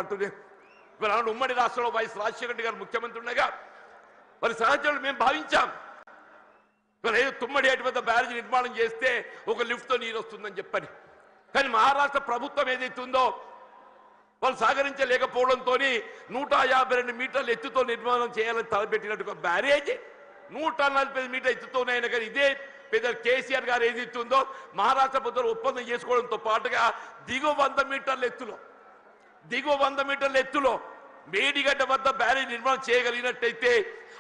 అంటుంది. ఇవాళ ఉమ్మడి రాష్ట్రంలో వైఎస్ రాజశేఖర రెడ్డి గారు ముఖ్యమంత్రి ఉండగా మరి సహచరులు మేము భావించాం ఇవాళ ఏదో తుమ్మడి ఏటి వద్ద బ్యారేజ్ నిర్మాణం చేస్తే ఒక లిఫ్ట్తో నీరు వస్తుందని చెప్పని. కానీ మహారాష్ట్ర ప్రభుత్వం ఏదైతే ఉందో వాళ్ళు సహకరించలేకపోవడంతో 152 మీటర్ల ఎత్తుతో నిర్మాణం చేయాలని తలపెట్టినట్టు బ్యారేజ్ 145 మీటర్ల ఎత్తుతోనైనా కానీ ఇదే పెద్ద కేసీఆర్ గారు ఏదైతే ఉందో మహారాష్ట్ర ప్రభుత్వం ఒప్పందం చేసుకోవడంతో పాటుగా దిగువ 100 మీటర్ల ఎత్తులో మేడిగడ్డ వద్ద బ్యారేజ్ నిర్మాణం చేయగలిగినట్టయితే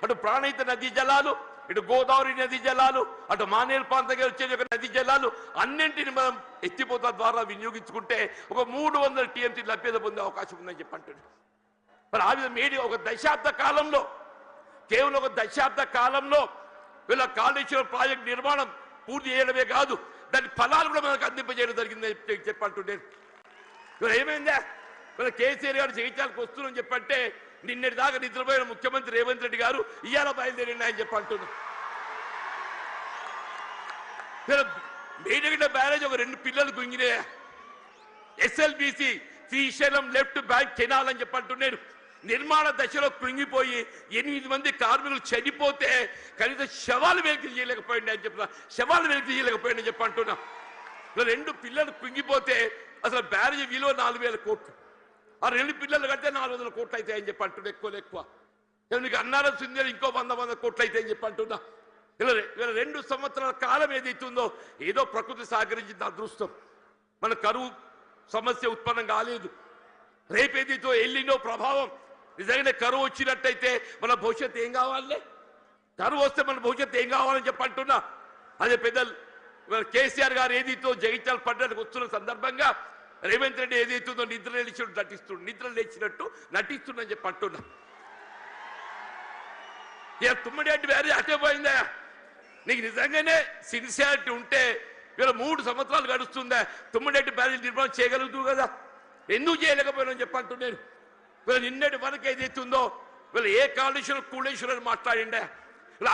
అటు ప్రాణహిత నదీ జలాలు, ఇటు గోదావరి నదీ జలాలు, అటు మానేరు ప్రాంతంగా వచ్చే నదీ జలాలు అన్నింటిని మనం ఎత్తిపోత ద్వారా వినియోగించుకుంటే ఒక 300 TMC లభ్యత పొందే అవకాశం ఉందని చెప్పంటాడు. మరి ఆ విధంగా మేడి ఒక దశాబ్ద కాలంలో కేవలం ఒక దశాబ్ద కాలంలో వీళ్ళ కాళేశ్వరం ప్రాజెక్ట్ నిర్మాణం పూర్తి చేయడమే కాదు దాని ఫలాలు కూడా మనకు అందింపజేయడం జరిగిందని చెప్పంటుండే. ఇవాళ ఏమైందా వీళ్ళ కేసీఆర్ గారు జయించాలకు వస్తున్నారని చెప్పంటే నిన్నటి దాకా నిద్రపోయిన ముఖ్యమంత్రి రేవంత్ రెడ్డి గారు ఇవాళ బయలుదేరిండి అని చెప్పంటున్నారు. మేడిగడ్డ బ్యారేజ్ ఒక 2 పిల్లలు గుంగినే SLBC Srisailam left bank canal అని చెప్పంటున్నారు. నిర్మాణ దశలో కృంగిపోయి 8 మంది కార్మికులు చనిపోతే కనీసం శవాలు వెలికి చేయలేకపోయింది అని చెప్తున్నా. శవాలు వెలికి చేయలేకపోయింది అని చెప్పంటున్నా. 2 పిల్లలు కృంగిపోతే అసలు బ్యారేజ్ విలువ 4000 కోట్లు. ఆ 2 పిల్లలు కడితే 400 కోట్లు అవుతాయి అని చెప్పి అంటున్నా. ఎక్కువ మీకు అన్నారం సింధేలు ఇంకో 100 కోట్లు అవుతాయి అని చెప్పి అంటున్నా. ఇలా 2 సంవత్సరాల కాలం ఏదైతుందో ఏదో ప్రకృతి సహకరించింది అదృష్టం. మన కరువు సమస్య ఉత్పన్నం కాలేదు. రేపేదైతో ఎల్లినో ప్రభావం నిజంగానే కరువు వచ్చినట్టయితే మన భవిష్యత్తు ఏం కావాలి? కరువు వస్తే మన భవిష్యత్తు ఏం కావాలని చెప్పి అంటున్నా. అదే పెద్దలు కేసీఆర్ గారు ఏదైతే జగిత్యాల పడ్డానికి వస్తున్న సందర్భంగా రేవంత్ రెడ్డి ఏదైతుందో నిద్ర లేచినట్టు నటిస్తుందని చెప్పి అంటున్నా. ఇక తుమ్మడి అంటే వేరే అటే పోయిందా? నీకు నిజంగానే సిన్సియారిటీ ఉంటే వీళ్ళ 3 సంవత్సరాలు గడుస్తుందా తుమ్మడి బ్యారేజ్ నిర్మాణం చేయగలుగుతూ కదా, ఎందుకు చేయలేకపోయినా చెప్పంటున్నాను. వీళ్ళు నిన్నటి వరకు ఏదైతుందో వీళ్ళు ఏ కాళేశ్వరం కూళేశ్వరం అని మాట్లాడిండే వీళ్ళు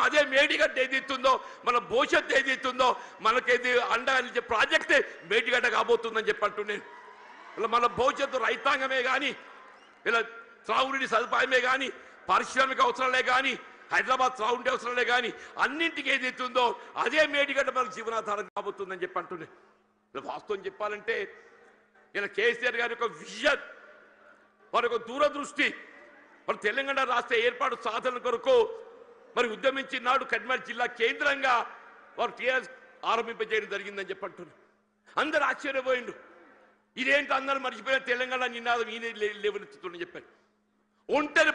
అదే మేడిగడ్డ ఏదైతుందో మన భవిష్యత్తు ఏదైతుందో మనకేది అండగా ప్రాజెక్టే మేడిగడ్డ కాబోతుందని చెప్పంటున్నాను. ఇలా మన భవిష్యత్తు రైతాంగమే కానీ ఇలా త్రాగునీటి సదుపాయమే కానీ పారిశ్రామిక అవసరాలే కానీ హైదరాబాద్ త్రాగునీటి అవసరాలే కానీ అన్నింటికి ఏదైతుందో అదే మేడిగడ్డ మనకు జీవనాధారం కాబోతుందని చెప్పి అంటున్నాను. వాస్తవం చెప్పాలంటే ఇలా కేసీఆర్ గారి యొక్క విజన్, వారి యొక్క దూరదృష్టి, మరి తెలంగాణ రాష్ట్ర ఏర్పాటు సాధన కొరకు మరి ఉద్యమించిన నాడు కరీంనగర్ జిల్లా కేంద్రంగా వారు టీఆర్ఎస్ ఆరంభింపజేయడం జరిగిందని చెప్పి అంటున్నారు. అందరూ ఆశ్చర్యపోయిండు. ఇదేంటి అందరూ మర్చిపోయిన తెలంగాణ నినాదం ఈయన లేవనెత్తుతుందని చెప్పారు. ఒంటరి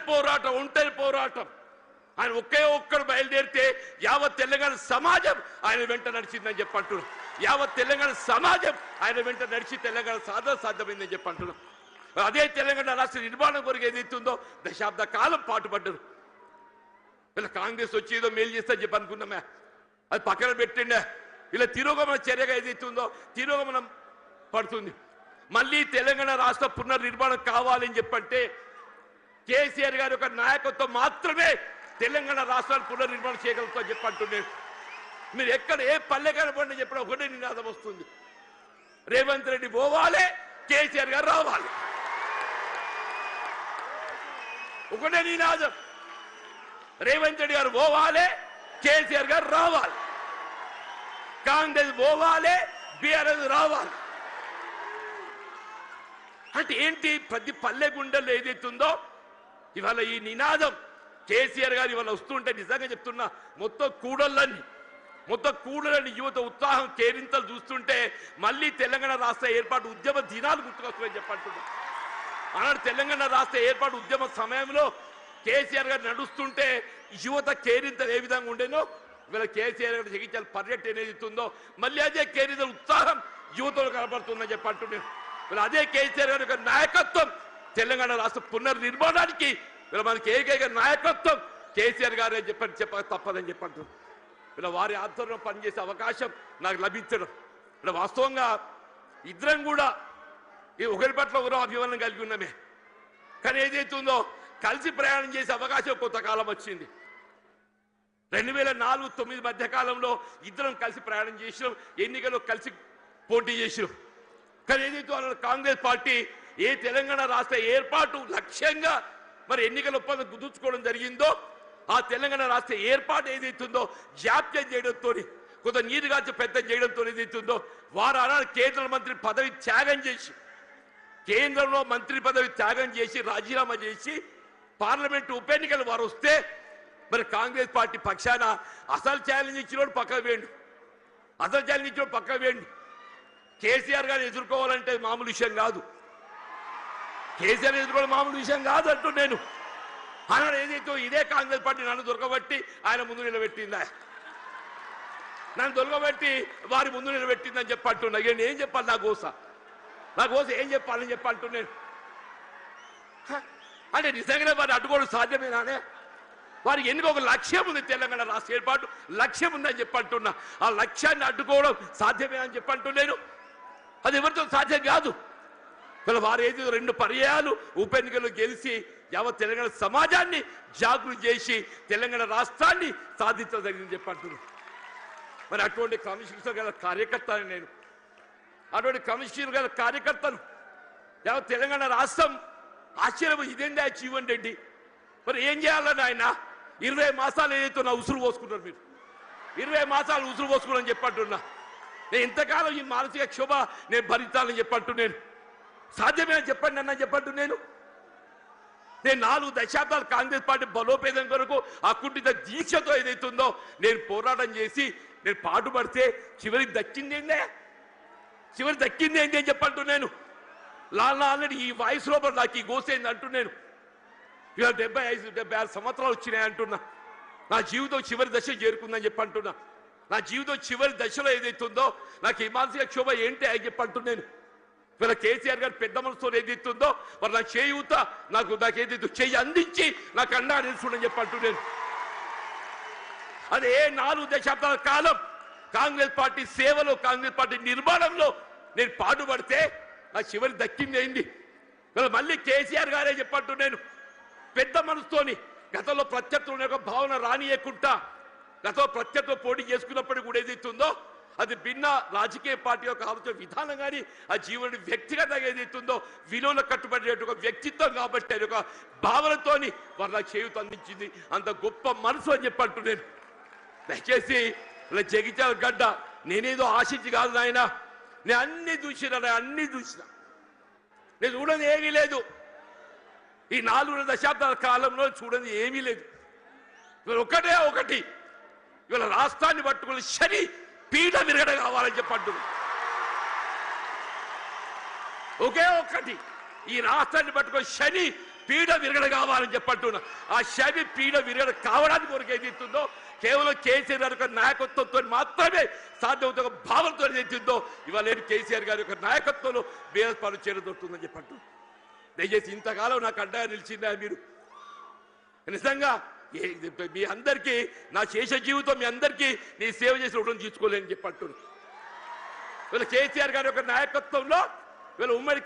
పోరాటం ఆయన ఒక్కడు బయలుదేరితే యావత్ తెలంగాణ సమాజం ఆయన వెంట నడిచిందని చెప్పి అంటున్నారు. యావత్ తెలంగాణ సమాజం ఆయన వెంట నడిచి తెలంగాణ సాధ్యమైందని చెప్పి అంటున్నాం. అదే తెలంగాణ రాష్ట్ర నిర్మాణం కొరకు ఏదైతుందో దశాబ్ద కాలం పాటుపడ్డారు. ఇలా కాంగ్రెస్ వచ్చి ఏదో మేలు చేస్తా చెప్పి అనుకున్నామే, అది పక్కన పెట్టిండే. ఇలా తిరోగమన చర్యగా ఏదైతుందో తిరోగమనం పడుతుంది. మళ్ళీ తెలంగాణ రాష్ట్ర పునర్నిర్మాణం కావాలని చెప్పంటే కేసీఆర్ గారి యొక్క నాయకత్వం మాత్రమే తెలంగాణ రాష్ట్రాన్ని పునర్నిర్మాణం చేయగలుగుతా చెప్పంటున్నాను. మీరు ఎక్కడ ఏ పల్లె కనపడి చెప్పిన ఒకటే నినాదం వస్తుంది, రేవంత్ రెడ్డి పోవాలి, కేసీఆర్ గారు రావాలి. ఒకటే నినాదం, రేవంత్ రెడ్డి గారు పోవాలి, కేసీఆర్ గారు రావాలి. కాంగ్రెస్ పోవాలి, బీఆర్ఎస్ రావాలి. అంటే ఏంటి? ప్రతి పల్లె గుండెల్లో ఏదైతుందో ఇవాళ ఈ నినాదం కేసీఆర్ గారు ఇవాళ వస్తుంటే నిజంగా చెప్తున్నా మొత్తం కూడలని యువత ఉత్సాహం కేరింతలు చూస్తుంటే మళ్ళీ తెలంగాణ రాష్ట్ర ఏర్పాటు ఉద్యమ దినాలు గుర్తుకొస్తాయని చెప్పంటున్నా. ఆనాడు తెలంగాణ రాష్ట్ర ఏర్పాటు ఉద్యమ సమయంలో కేసీఆర్ గారు నడుస్తుంటే యువత కేరింతలు ఏ విధంగా ఉండేనో ఇవాళ కేసీఆర్ గారు జగిత్యాల పర్యటన ఏదైతుందో మళ్ళీ అదే కేరింతల ఉత్సాహం యువతలో కనబడుతుందని చెప్పంటున్నాను. అదే కేసీఆర్ గారి యొక్క నాయకత్వం తెలంగాణ రాష్ట్ర పునర్నిర్మాణానికి మనకి ఏకైక నాయకత్వం కేసీఆర్ గారు అని చెప్పక తప్పదని చెప్పంటున్నారు. ఇలా వారి ఆధ్వర్యంలో పనిచేసే అవకాశం నాకు లభించడం ఇలా వాస్తవంగా ఇద్దరం కూడా ఈ ఒకరి పట్ల ఒకరో అభిమానం కలిగి ఉన్నామే. కానీ ఏదైతుందో కలిసి ప్రయాణం చేసే అవకాశం కొంతకాలం వచ్చింది. 2004-2009 మధ్య కాలంలో ఇద్దరం కలిసి ప్రయాణం చేసినాం, ఎన్నికల్లో కలిసి పోటీ చేసినాం. కానీ ఏదైతే వాళ్ళ కాంగ్రెస్ పార్టీ ఏ తెలంగాణ రాష్ట్ర ఏర్పాటు లక్ష్యంగా మరి ఎన్నికల ఒప్పందం కుదుర్చుకోవడం జరిగిందో ఆ తెలంగాణ రాష్ట్ర ఏర్పాటు ఏదైతుందో జాప్యం చేయడంతో కొంత నీరుగాచి పెద్ద చేయడంతో ఏదైతుందో వారు అనాడు కేంద్ర మంత్రి పదవి త్యాగం చేసి కేంద్రంలో మంత్రి పదవి త్యాగం చేసి రాజీనామా చేసి పార్లమెంటు ఉప ఎన్నికలు వారు వస్తే మరి కాంగ్రెస్ పార్టీ పక్షాన అసలు ఛాలెంజ్ ఇచ్చినోడు పక్కకు వేయండి అసలు ఛాలెంజ్ ఇచ్చినోడు పక్కకు వేయండి కేసీఆర్ గారిని ఎదుర్కోవాలంటే మామూలు విషయం కాదు కేసీఆర్ ఎదుర్కోవడం మామూలు విషయం కాదు అంటూ నేను అన్నాడు ఏదైతే ఇదే కాంగ్రెస్ పార్టీ నన్ను దొరకబట్టి ఆయన ముందు నిలబెట్టిందా నన్ను దొరకబెట్టి వారి ముందు నిలబెట్టిందని చెప్పి అంటున్నా నేను ఏం చెప్పాలి నా కోసం ఏం చెప్పాలని చెప్పి అంటున్నాను అంటే నిజంగానే వారిని అడ్డుకోవడం సాధ్యమేనానే వారికి ఎందుకు ఒక లక్ష్యం ఉంది తెలంగాణ రాష్ట్ర ఏర్పాటు లక్ష్యం ఉందని చెప్పి అంటున్నా ఆ లక్ష్యాన్ని అడ్డుకోవడం సాధ్యమే అని చెప్పి అంటున్నాను అది ఎవరితో సాధ్యం కాదు వారు ఏది 2 పర్యాయాలు ఉప ఎన్నికలు గెలిచి యావత్ తెలంగాణ సమాజాన్ని జాగృతి చేసి తెలంగాణ రాష్ట్రాన్ని సాధించడం జరిగిందని చెప్పి అంటున్నాను మరి అటువంటి కమిషనర్ గల కార్యకర్తను నేను అటువంటి కమిషనర్ గల కార్యకర్తను యావత్ తెలంగాణ రాష్ట్రం ఆశ్చర్యం ఇదేంటి జీవన్ రెడ్డి మరి ఏం చేయాలని ఆయన 20 మాసాలు ఏదైతే నా ఉసురు పోసుకుంటారు మీరు 20 మాసాలు ఉసురు పోసుకున్నారని చెప్పంటున్నా నేను ఇంతకాలం ఈ మానసిక క్షోభ నేను భరించాలని చెప్పంటు నేను సాధ్యమే అని చెప్పండి అన్న చెప్పంటు నేను 4 దశాబ్దాలు కాంగ్రెస్ పార్టీ బలోపేతం కొరకు అకుంఠిత దీక్షతో ఏదైతుందో నేను పోరాటం చేసి నేను పాటుపడితే చివరికి దక్కింది ఏంటి అని చెప్పంటు నేను ఆల్రెడీ ఈ వాయిస్ లోపల నాకు ఈ గోసేంది అంటూ నేను ఇవాళ 75-76 సంవత్సరాలు వచ్చినాయి అంటున్నా నా జీవితం చివరి దశ చేరుకుందని చెప్పి అంటున్నా నా జీవితం చివరి దశలో ఏదైతుందో నాకు ఈ మానసిక క్షోభ ఏంటి అని చెప్పి అంటున్నాను ఇవాళ కేసీఆర్ గారు పెద్ద మనసుతో ఏదైతుందో మరి నా చేయూత నాకు ఏదైతే చెయ్యి అందించి నాకు అండా నిలుచుండని చెప్పి అంటున్నాను అదే 4 దశాబ్దాల కాలం కాంగ్రెస్ పార్టీ సేవలో కాంగ్రెస్ పార్టీ నిర్మాణంలో నేను పాటుపడితే నా చివరి దక్కింది అయింది మళ్ళీ కేసీఆర్ గారే చెప్పట్టు నేను పెద్ద మనసుతోని గతంలో ప్రత్యర్థుల యొక్క భావన రానియకుండా గతంలో ప్రత్యర్థులు పోటీ చేసుకున్నప్పటికీ కూడా ఏదైతుందో అది భిన్న రాజకీయ పార్టీ యొక్క ఆలోచన విధానం కానీ ఆ జీవనుడి వ్యక్తిగతంగా ఏదైతుందో విలువలకు కట్టుబడే ఒక వ్యక్తిత్వం కాబట్టి అది ఒక భావనతోని వాళ్ళ చేయూత అందించింది అంత గొప్ప మనసు అని చెప్పంటూ నేను దయచేసి ఇలా జగిత్యాల గడ్డ నేనేదో ఆశించి కాదు నాయన నేను అన్ని చూసిన నేను చూడని ఏమీ లేదు ఈ 4 దశాబ్దాల కాలంలో చూడని ఏమీ లేదు ఇవాళ ఒకటి ఇవాళ రాష్ట్రాన్ని పట్టుకుని శని పీఠ విరగడ కావాలని చెప్పంటు ఒకే ఒకటి ఈ రాష్ట్రాన్ని పట్టుకొని శని పీఠ విరగడ కావాలని చెప్పంటున్నా ఆ శని పీఠ విరగడ కావడానికి కొరకు ఏదైతుందో కేవలం కేసీఆర్ గారి యొక్క నాయకత్వంతో మాత్రమే సాధ్యమవుతున్న భావనతో ఏదైతుందో ఇవాళ కేసీఆర్ గారి యొక్క నాయకత్వంలో బీఆర్ఎస్ పార్టీ చేరదొరుకుతుందని చెప్పంటు దయచేసి ఇంతకాలం నాకు అండగా నిలిచిందా మీరు నిజంగా మీ అందరికీ నా శేష జీవితం మీ అందరికీ నీ సేవ చేసి రుణం తీసుకోలేని చెప్పంటున్నాను వీళ్ళ కేసీఆర్ గారి యొక్క నాయకత్వంలో వీళ్ళ ఉమ్మడి